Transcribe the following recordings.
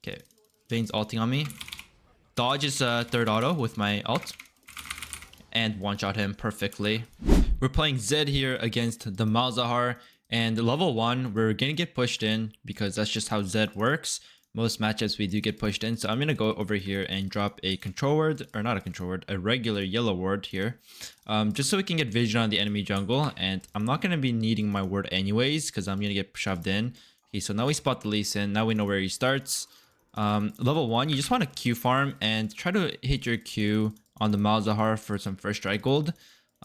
Okay, Vayne's ulting on me. Dodge is third auto with my ult. And one-shot him perfectly. We're playing Zed here against the Malzahar. And level 1, we're going to get pushed in because that's just how Zed works. Most matchups we do get pushed in. So I'm going to go over here and drop a control ward, or not a control ward, a regular yellow ward here. Just so we can get vision on the enemy jungle. And I'm not going to be needing my ward anyways because I'm going to get shoved in. Okay, so now we spot the Lee Sin. Now we know where he starts. Level 1, you just want to Q farm and try to hit your Q on the Malzahar for some first strike gold.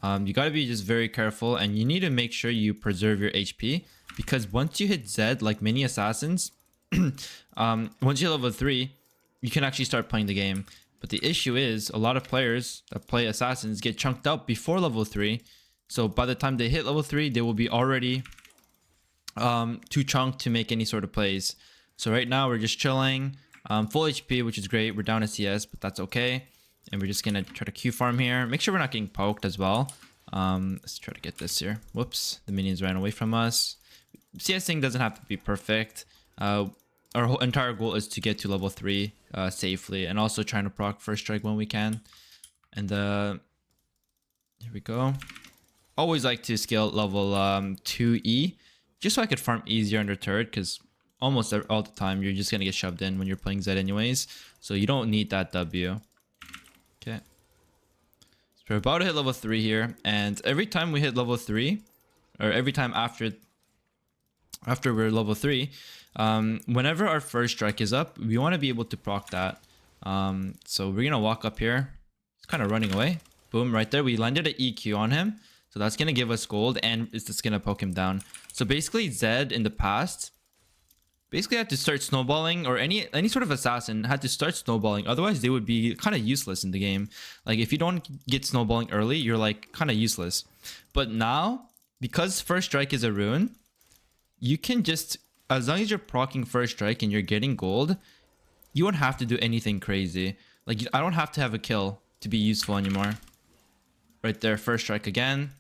You got to be just very careful, and you need to make sure you preserve your HP, because once you hit Zed, like many assassins, once you're level 3, you can actually start playing the game. But the issue is a lot of players that play assassins get chunked out before level 3. So by the time they hit level 3, they will be already too chunked to make any sort of plays. So right now we're just chilling, full HP, which is great. We're down to CS, but that's okay. And we're just gonna try to Q farm here. Make sure we're not getting poked as well. Let's try to get this here. Whoops, the minions ran away from us. CSing doesn't have to be perfect. Our whole entire goal is to get to level 3 safely, and also trying to proc first strike when we can. And here we go. Always like to scale level 2E, just so I could farm easier under turret, because almost all the time you're just gonna get shoved in when you're playing Zed anyways. So you don't need that W. Okay. So we're about to hit level 3 here, and every time we hit level 3, or every time after we're level 3, whenever our first strike is up, we want to be able to proc that. So we're gonna walk up here. He's kind of running away. Boom, right there. We landed an EQ on him, so that's gonna give us gold, and it's just gonna poke him down. So basically, Zed in the past basically had to start snowballing, or any sort of assassin had to start snowballing, otherwise they would be kind of useless in the game. Like if you don't get snowballing early, you're like kind of useless. But now, because first strike is a rune, you can just, as long as you're proccing first strike and you're getting gold, you won't have to do anything crazy. Like I don't have to have a kill to be useful anymore. Right there, first strike again.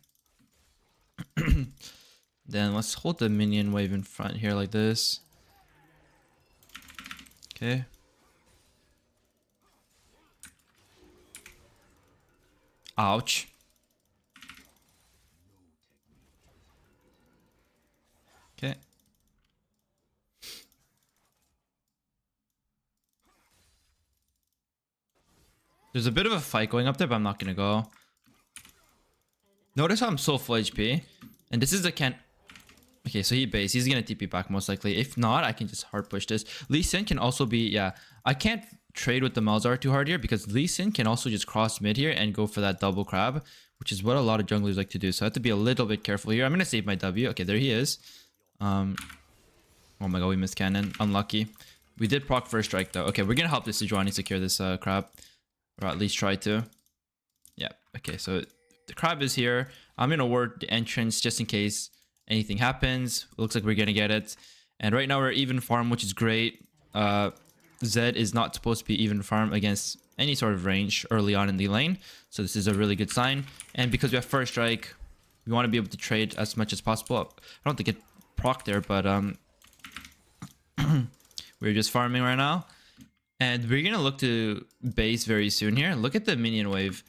Then let's hold the minion wave in front here like this. Okay. Ouch. Okay. There's a bit of a fight going up there, but I'm not gonna go. Notice how I'm so full HP. And this is the can. Okay, so he base. He's gonna TP back most likely. If not, I can just hard push this. Lee Sin can also be, yeah. I can't trade with the Malzahar too hard here, because Lee Sin can also just cross mid here and go for that double crab, which is what a lot of junglers like to do. So I have to be a little bit careful here. I'm gonna save my W. Okay, there he is. Oh my god, we missed cannon. Unlucky. We did proc first strike though. Okay, we're gonna help this Sejuani secure this crab, or at least try to. Yeah. Okay, so the crab is here. I'm gonna ward the entrance just in case anything happens. Looks like we're gonna get it. And right now we're even farm, which is great. Zed is not supposed to be even farm against any sort of range early on in the lane, so this is a really good sign. And because we have first strike, we want to be able to trade as much as possible. I don't think it proc there, but we're just farming right now, and we're gonna look to base very soon here. Look at the minion wave.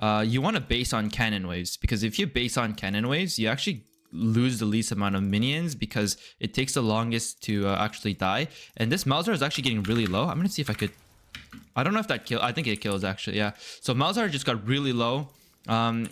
You want to base on cannon waves, because if you base on cannon waves, you actually lose the least amount of minions, because it takes the longest to actually die. And this Malzahar is actually getting really low. I'm gonna see if I could. I don't know if that kill. I think it kills actually. Yeah. So Malzahar just got really low, and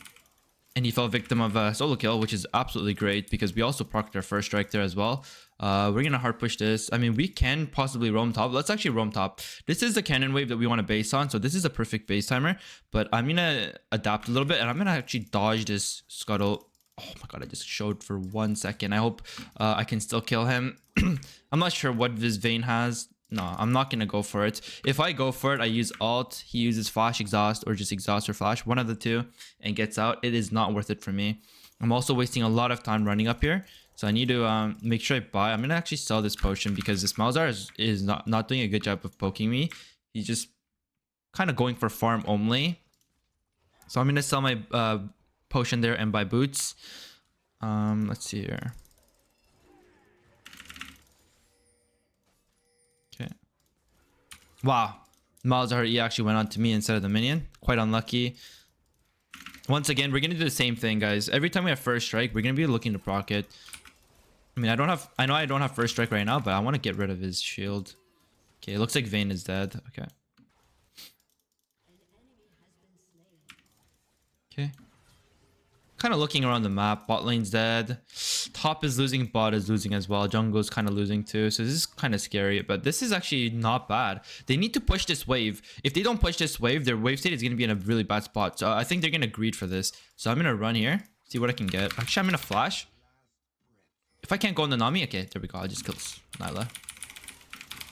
he fell victim of a solo kill, which is absolutely great, because we also procced our first strike there as well. We're gonna hard push this. I mean, we can possibly roam top. Let's actually roam top. This is the cannon wave that we want to base on, so this is a perfect base timer. But I'm gonna adapt a little bit, and I'm gonna actually dodge this scuttle. Oh my god, I just showed for 1 second. I hope I can still kill him. I'm not sure what this Vayne has. No, I'm not gonna go for it. If I go for it, I use ult. He uses flash exhaust, or just exhaust or flash, one of the two, and gets out. It is not worth it for me. I'm also wasting a lot of time running up here, so I need to make sure I buy. I'm gonna actually sell this potion, because this Malzahar is not doing a good job of poking me. He's just kind of going for farm only. So I'm gonna sell my potion there and buy boots. Let's see here. Okay. Wow. Malzahar E actually went on to me instead of the minion. Quite unlucky. Once again, we're going to do the same thing, guys. Every time we have first strike, we're going to be looking to proc it. I mean, I know I don't have first strike right now, but I want to get rid of his shield. Okay, it looks like Vayne is dead. Okay. Okay. Kind of looking around the map. Bot lane's dead. Top is losing. Bot is losing as well. Jungle's kind of losing too. So this is kind of scary. But this is actually not bad. They need to push this wave. If they don't push this wave, their wave state is going to be in a really bad spot. So I think they're going to greed for this. So I'm going to run here. See what I can get. Actually, I'm going to flash. If I can't go on the Nami, okay, there we go. I just killed Nyla.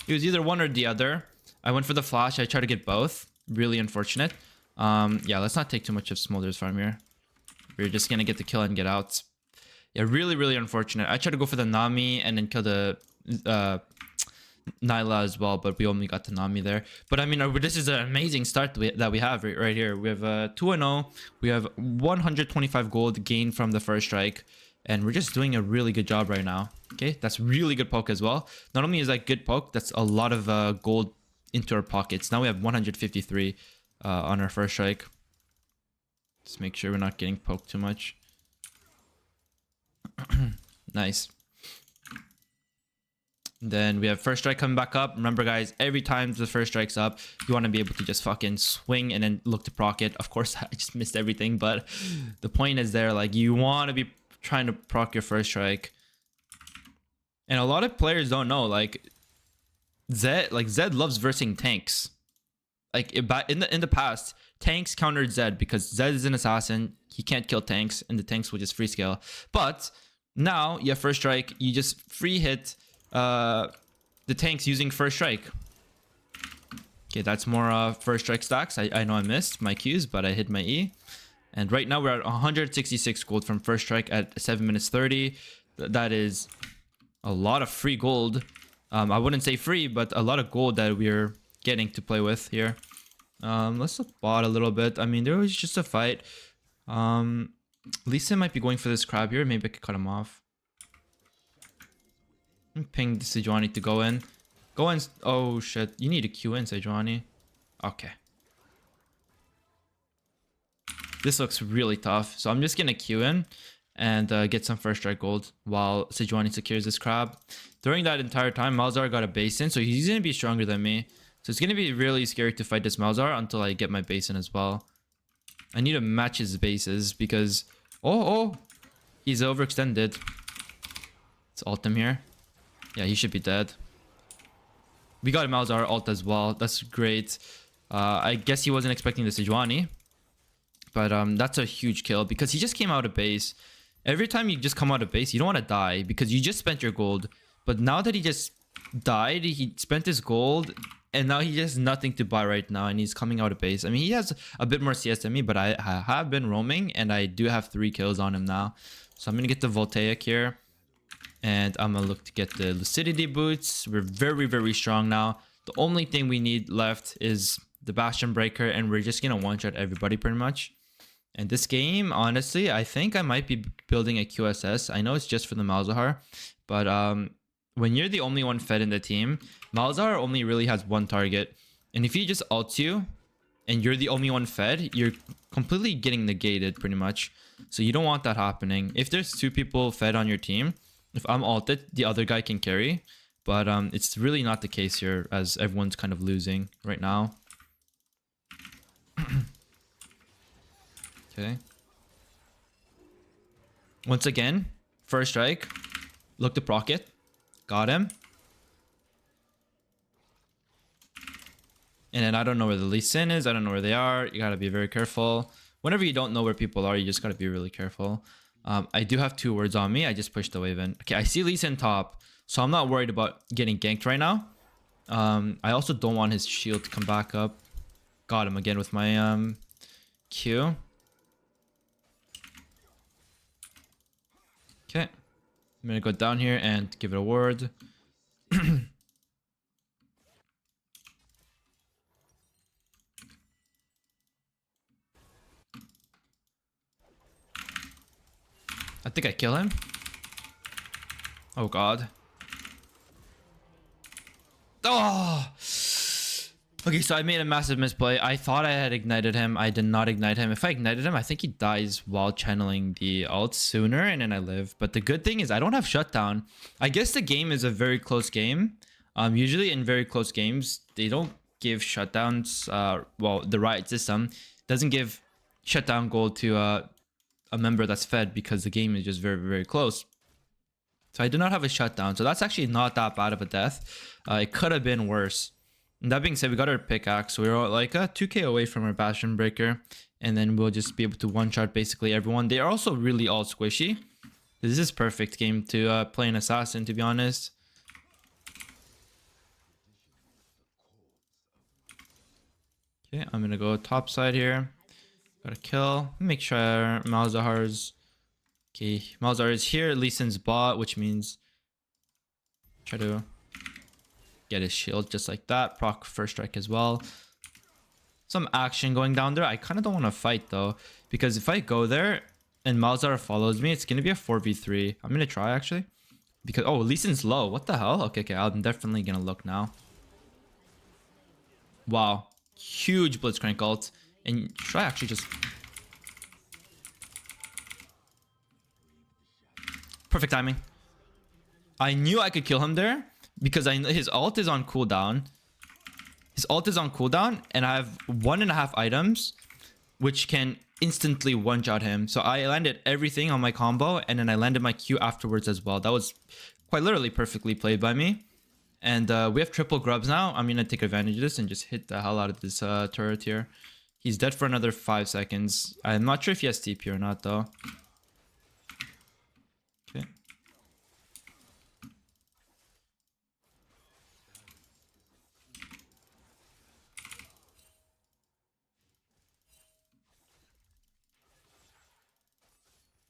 It was either one or the other. I went for the flash. I tried to get both. Really unfortunate. Yeah, let's not take too much of Smolder's farm here. We're just gonna get the kill and get out. Yeah, really, really unfortunate. I tried to go for the Nami and then kill the Nyla as well, but we only got the Nami there. But I mean, this is an amazing start that we have right here. We have 2-0. We have 125 gold gained from the first strike. And we're just doing a really good job right now. Okay, that's really good poke as well. Not only is that good poke, that's a lot of gold into our pockets. Now we have 153 on our first strike. Just make sure we're not getting poked too much. Nice. Then we have first strike coming back up. Remember, guys, every time the first strike's up, you want to be able to just fucking swing and then look to proc it. Of course, I just missed everything, but the point is there. Like, you want to be trying to proc your first strike. And a lot of players don't know, like, Zed loves versing tanks. Like, in the past, tanks countered Zed because Zed is an assassin. He can't kill tanks, and the tanks will just free scale. But now you have first strike. You just free hit the tanks using first strike. Okay, that's more first strike stacks. I know I missed my Qs, but I hit my E. And right now we're at 166 gold from first strike at 7 minutes 30. That is a lot of free gold. I wouldn't say free, but a lot of gold that we're getting to play with here. Let's look bot a little bit. I mean, there was just a fight. Lisa might be going for this crab here. Maybe I could cut him off. Ping Sejuani to go in. Go in. Oh shit. You need to queue in, Sejuani. Okay. This looks really tough. So I'm just gonna queue in and get some first strike gold while Sejuani secures this crab. During that entire time, Malzahar got a base in, so he's gonna be stronger than me. So it's gonna be really scary to fight this Malzahar until I get my base in as well. I need to match his bases because he's overextended. Let's ult him here. Yeah, he should be dead. We got a Malzahar ult as well. That's great. I guess he wasn't expecting the Sejuani. But that's a huge kill because he just came out of base. Every time you just come out of base, you don't want to die because you just spent your gold. But now that he just died, he spent his gold and now he has nothing to buy right now and he's coming out of base. I mean, he has a bit more CS than me, but I have been roaming and I do have 3 kills on him now. So I'm going to get the Voltaic here and I'm going to look to get the Lucidity boots. We're very, very strong now. The only thing we need left is the Bastion Breaker and we're just going to one-shot everybody pretty much. And this game, honestly, I think I might be building a QSS. I know it's just for the Malzahar, but when you're the only one fed in the team, Malzahar only really has one target. And if he just ults you and you're the only one fed, you're completely getting negated pretty much. So you don't want that happening. If there's 2 people fed on your team, if I'm ulted, the other guy can carry. But it's really not the case here as everyone's kind of losing right now. Okay. Once again, first strike. Look to proc it. Got him. And then I don't know where the Lee Sin is. I don't know where they are. You gotta be very careful. Whenever you don't know where people are, you just gotta be really careful. I do have 2 words on me. I just pushed the wave in. Okay, I see Lee Sin top. So I'm not worried about getting ganked right now. I also don't want his shield to come back up. Got him again with my Q. Okay, I'm gonna go down here and give it a word. I think I kill him. Oh god. Oh! Okay, so I made a massive misplay. I thought I had ignited him. I did not ignite him. If I ignited him, I think he dies while channeling the ult sooner, and then I live. But the good thing is I don't have shutdown. I guess the game is a very close game. Usually in very close games, they don't give shutdowns. Well, the riot system doesn't give shutdown gold to a member that's fed because the game is just very, very close. So I do not have a shutdown. So that's actually not that bad of a death. It could have been worse. That being said, we got our pickaxe. So we're like 2k away from our bastion breaker. And then we'll just be able to one-shot basically everyone. They are also really all squishy. This is perfect game to play an assassin, to be honest. Okay, I'm going to go top side here. Got a kill. Make sure Malzahar's... Okay, Malzahar is here. Lee Sin's bot, which means... Try to... get his shield just like that. Proc first strike as well. Some action going down there. I kind of don't want to fight though, because if I go there and Malzahar follows me, it's going to be a 4v3. I'm going to try actually. Because, oh, Lee Sin's low. What the hell? Okay, I'm definitely going to look now. Wow. Huge Blitzcrank ult. And should I actually just... Perfect timing. I knew I could kill him there because I know his ult is on cooldown. His ult is on cooldown and I have 1.5 items which can instantly one-shot him. So I landed everything on my combo and then I landed my Q afterwards as well. That was quite literally perfectly played by me. And we have triple grubs now. I'm going to take advantage of this and just hit the hell out of this turret here. He's dead for another 5 seconds. I'm not sure if he has TP or not though. Okay.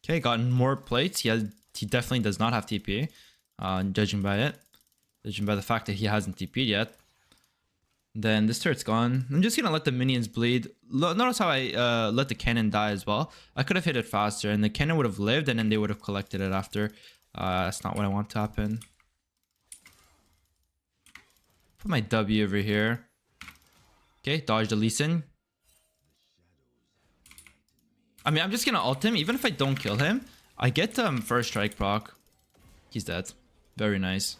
Okay, gotten more plates. He definitely does not have TP. Judging by it. Judging by the fact that he hasn't TP'd yet. Then this turret's gone. I'm just gonna let the minions bleed. Notice how I let the cannon die as well. I could have hit it faster and the cannon would have lived and then they would have collected it after. That's not what I want to happen. Put my W over here. Okay, dodge the Lee Sin. I mean, I'm just gonna ult him. Even if I don't kill him, I get first strike proc. He's dead. Very nice.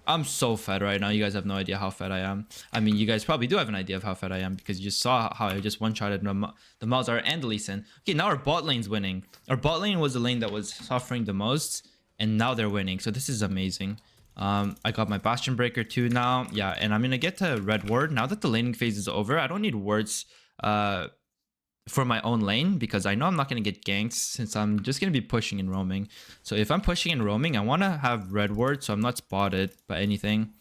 I'm so fed right now. You guys have no idea how fed I am. I mean, you guys probably do have an idea of how fed I am because you just saw how I just one-shotted the Malzahar and the Lee Sin. Okay, now our bot lane's winning. Our bot lane was the lane that was suffering the most, and now they're winning. So this is amazing. I got my Bastion Breaker too now. Yeah, and I'm gonna get to Red Ward. Now that the laning phase is over, I don't need wards for my own lane because I know I'm not going to get ganks since I'm just going to be pushing and roaming. So if I'm pushing and roaming, I want to have red ward so I'm not spotted by anything.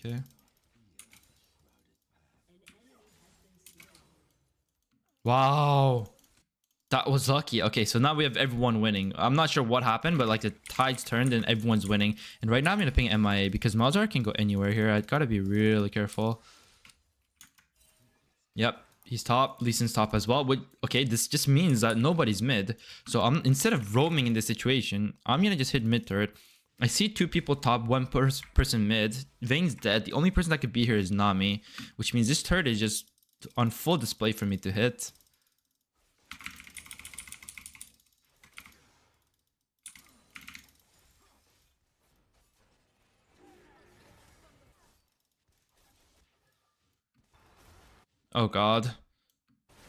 Okay. Wow. That was lucky. Okay, so now we have everyone winning. I'm not sure what happened, but like the tides turned and everyone's winning. And right now I'm going to ping MIA because Malzahar can go anywhere here. I've got to be really careful. Yep. He's top. Lee Sin's top as well. Okay, this just means that nobody's mid. So instead of roaming in this situation, I'm going to just hit mid turret. I see 2 people top, 1 person mid. Vayne's dead. The only person that could be here is Nami, which means this turret is just on full display for me to hit. Oh god.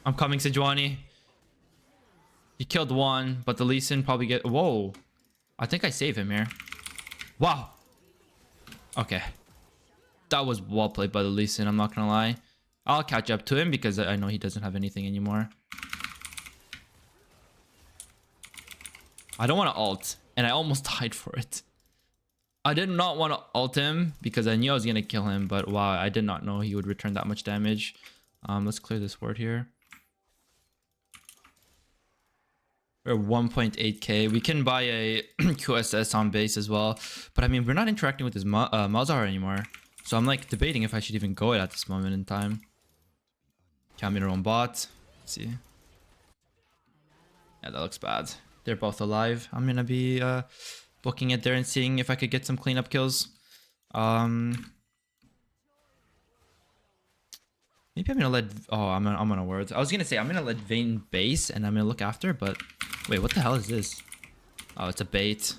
I'm coming, Sejuani. He killed 1, but the Lee Sin probably get... Whoa. I think I save him here. Wow. Okay. That was well played by the Lee Sin, I'm not gonna lie. I'll catch up to him because I know he doesn't have anything anymore. I don't want to ult, and I almost died for it. I did not want to ult him because I knew I was gonna kill him, but wow, I did not know he would return that much damage. Let's clear this ward here. We're 1.8k. We can buy a QSS on base as well, but I mean, we're not interacting with this Malzahar anymore. So I'm like debating if I should even go it at this moment in time. Cammy their own bot. Let's see. Yeah, that looks bad. They're both alive. I'm gonna be booking it there and seeing if I could get some cleanup kills. Maybe I'm gonna let... Oh, I'm on a word. I was gonna say I'm gonna let Vayne base and I'm gonna look after, but... Wait, what the hell is this? Oh, it's a bait.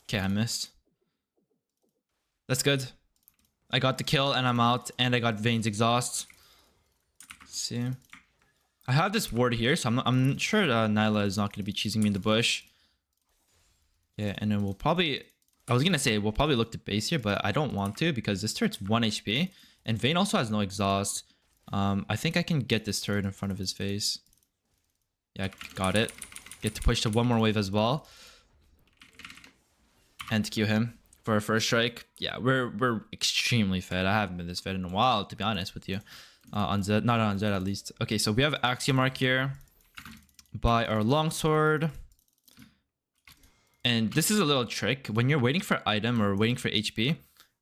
Okay, I missed. That's good. I got the kill and I'm out, and I got Vayne's exhaust. Let's see. I have this ward here, so I'm sure Nyla is not going to be cheesing me in the bush. Yeah, and then we'll probably... I was going to say we'll probably look to base here, but I don't want to because this turret's 1 HP. And Vayne also has no exhaust. I think I can get this turret in front of his face. Yeah, got it. Get to push to one more wave as well. And Q him for our first strike. Yeah, we're extremely fed. I haven't been this fed in a while, to be honest with you. On Zed, not on Zed at least. Okay, so we have Axiom Mark here. Buy our longsword. And this is a little trick. When you're waiting for item or waiting for HP,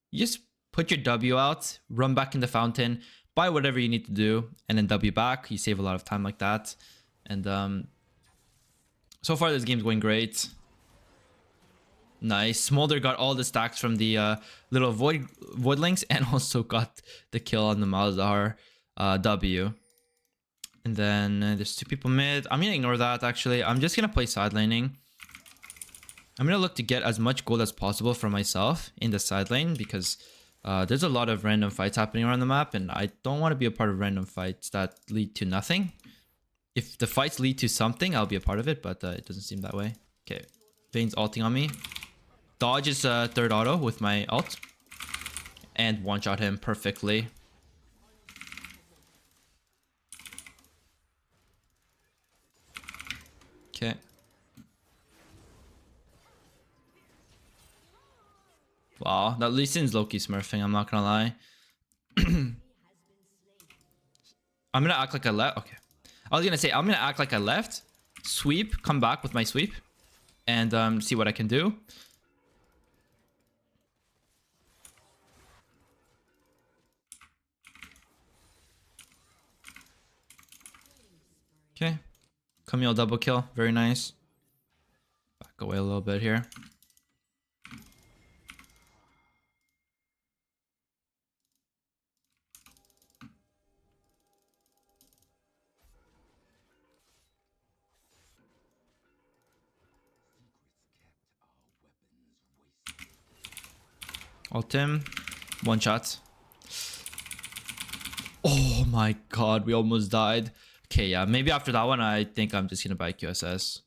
you just put your W out, run back in the fountain, buy whatever you need to do, and then W back. You save a lot of time like that. And so far this game's going great. Nice. Smolder got all the stacks from the little voidlings and also got the kill on the Malzahar W. And then there's 2 people mid. I'm gonna ignore that actually. I'm just gonna play side laning. I'm gonna look to get as much gold as possible for myself in the side lane because there's a lot of random fights happening around the map, and I don't want to be a part of random fights that lead to nothing. If the fights lead to something, I'll be a part of it, but it doesn't seem that way. Okay, Vayne's ulting on me. Dodge is 3rd auto with my ult. And one-shot him perfectly. Okay. Wow, that Lee Sin's low-key smurfing, I'm not gonna lie. I'm gonna act like I left. Okay. I was gonna say, I'm gonna act like I left. Sweep, come back with my sweep. And see what I can do. Okay. Camille double kill. Very nice. Back away a little bit here. Ult him. One shot. Oh my god, we almost died. Okay, yeah, maybe after that one, I think I'm just gonna buy QSS.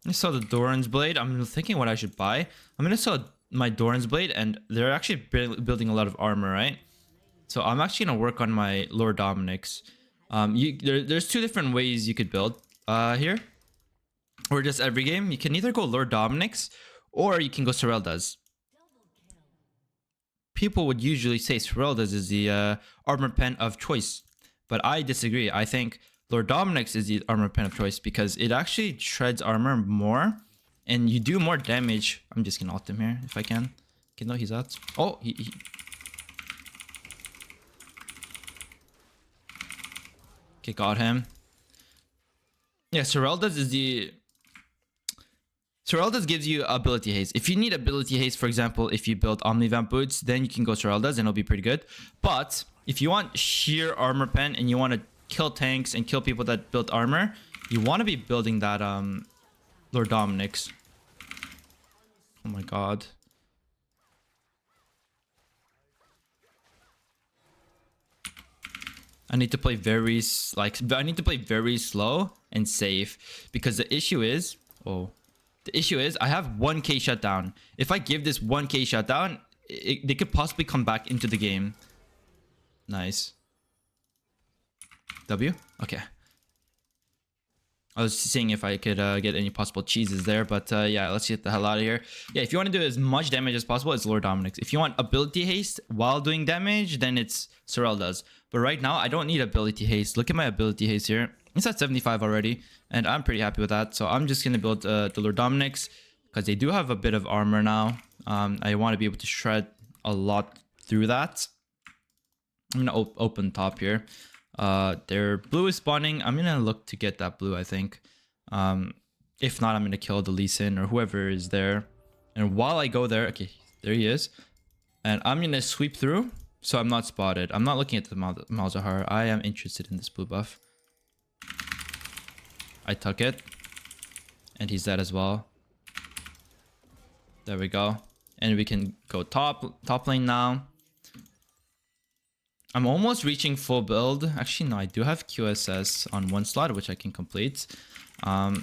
I saw the Doran's Blade. I'm thinking what I should buy. I'm gonna sell my Doran's Blade, and they're actually building a lot of armor, right? So I'm actually gonna work on my Lord Dominic's. There's 2 different ways you could build here, or just every game. You can either go Lord Dominic's, or you can go Sorelda's. People would usually say Sorelda's is the armor pen of choice, but I disagree. I think Lord Dominic's is the armor pen of choice because it actually shreds armor more, and you do more damage. I'm just gonna ult him here if I can. Okay, no, he's out. Oh, he... Okay, got him. Yeah, Sorelda's is the... Sorelda's gives you ability haste. If you need ability haste, for example, if you build Omnivamp boots, then you can go Sorelda's and it'll be pretty good. But if you want sheer armor pen and you want to kill tanks and kill people that build armor, you want to be building that Lord Dominic's. Oh my god. I need to play very slow and safe because the issue is I have 1k shutdown. If I give this 1k shutdown, they could possibly come back into the game. Nice. W? Okay. I was seeing if I could get any possible cheeses there, but yeah, let's get the hell out of here. Yeah, if you want to do as much damage as possible, it's Lord Dominic's. If you want ability haste while doing damage, then it's Sorelda's. But right now, I don't need ability haste. Look at my ability haste here. It's at 75 already, and I'm pretty happy with that. So I'm just going to build the Lord Dominic's, because they do have a bit of armor now. I want to be able to shred a lot through that. I'm gonna open top here. Their blue is spawning. I'm gonna look to get that blue, I think. If not, I'm gonna kill the Lee Sin or whoever is there. And while I go there, okay, there he is. And I'm gonna sweep through so I'm not spotted. I'm not looking at the Malzahar. I am interested in this blue buff. I took it. And he's dead as well. There we go. And we can go top lane now. I'm almost reaching full build. Actually, no, I do have QSS on one slot, which I can complete. I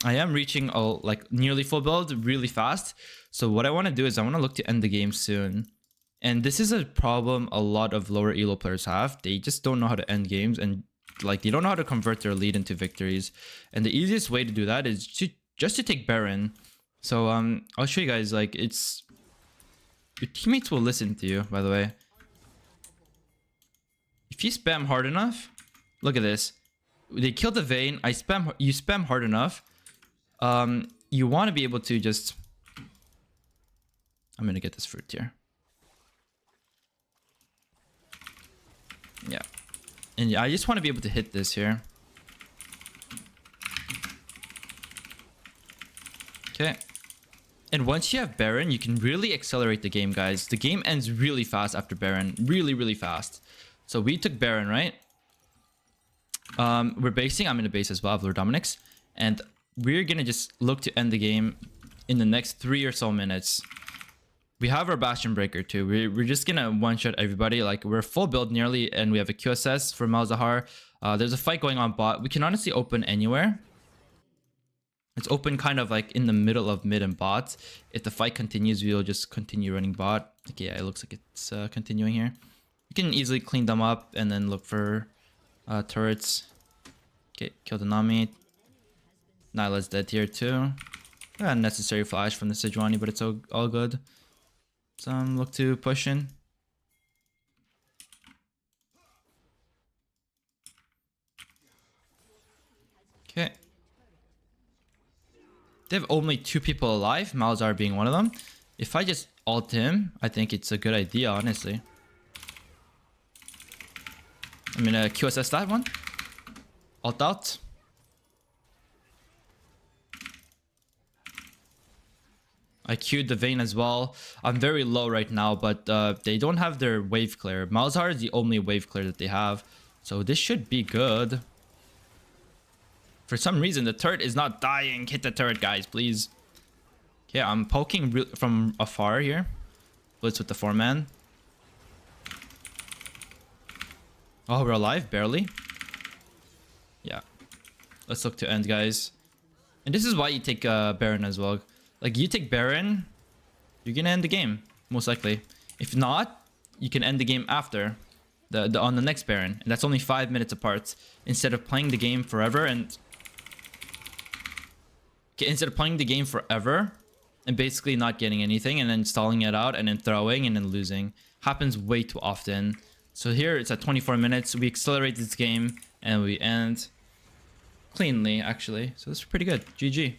am reaching like nearly full build really fast. So what I want to do is I want to look to end the game soon. And this is a problem a lot of lower elo players have. They just don't know how to end games, and like they don't know how to convert their lead into victories. And the easiest way to do that is just to take Baron. So I'll show you guys, like, it's your teammates will listen to you, by the way. If you spam hard enough, look at this. They killed the Vayne. You spam hard enough. You want to be able to just... I'm gonna get this fruit here. Yeah. And yeah, I just want to be able to hit this here. Okay. And once you have Baron, you can really accelerate the game, guys. The game ends really fast after Baron. Really, really fast. So we took Baron, right? We're basing. I'm in a base as well, of Lord Dominic's. And we're going to just look to end the game in the next 3 or so minutes. We have our Bastion Breaker too. We're just going to one-shot everybody. Like, we're full build nearly, and we have a QSS for Malzahar. There's a fight going on bot. We can honestly open anywhere. It's open kind of like in the middle of mid and bot. If the fight continues, we'll just continue running bot. Okay, yeah, it looks like it's continuing here. You can easily clean them up and then look for turrets. Okay, kill the Nami. Nyla's dead here too. Unnecessary flash from the Sejuani, but it's all good. Some look to push in. Okay. They have only 2 people alive, Malzahar being one of them. If I just ult him, I think it's a good idea, honestly. I'm gonna QSS that one. Ult out. I queued the Vayne as well. I'm very low right now, but they don't have their wave clear. Malzahar is the only wave clear that they have. So this should be good. For some reason, the turret is not dying. Hit the turret, guys, please. Okay, I'm poking from afar here. Blitz with the 4-man. Oh, we're alive, barely. Yeah. Let's look to end, guys. And this is why you take Baron as well. Like, you take Baron, you're gonna end the game, most likely. If not, you can end the game after on the next Baron. And that's only 5 minutes apart. Instead of playing the game forever and... Okay, instead of playing the game forever and basically not getting anything and then stalling it out and then throwing and then losing. Happens way too often. So here it's at 24 minutes. We accelerate this game and we end cleanly, actually. So that's pretty good. GG.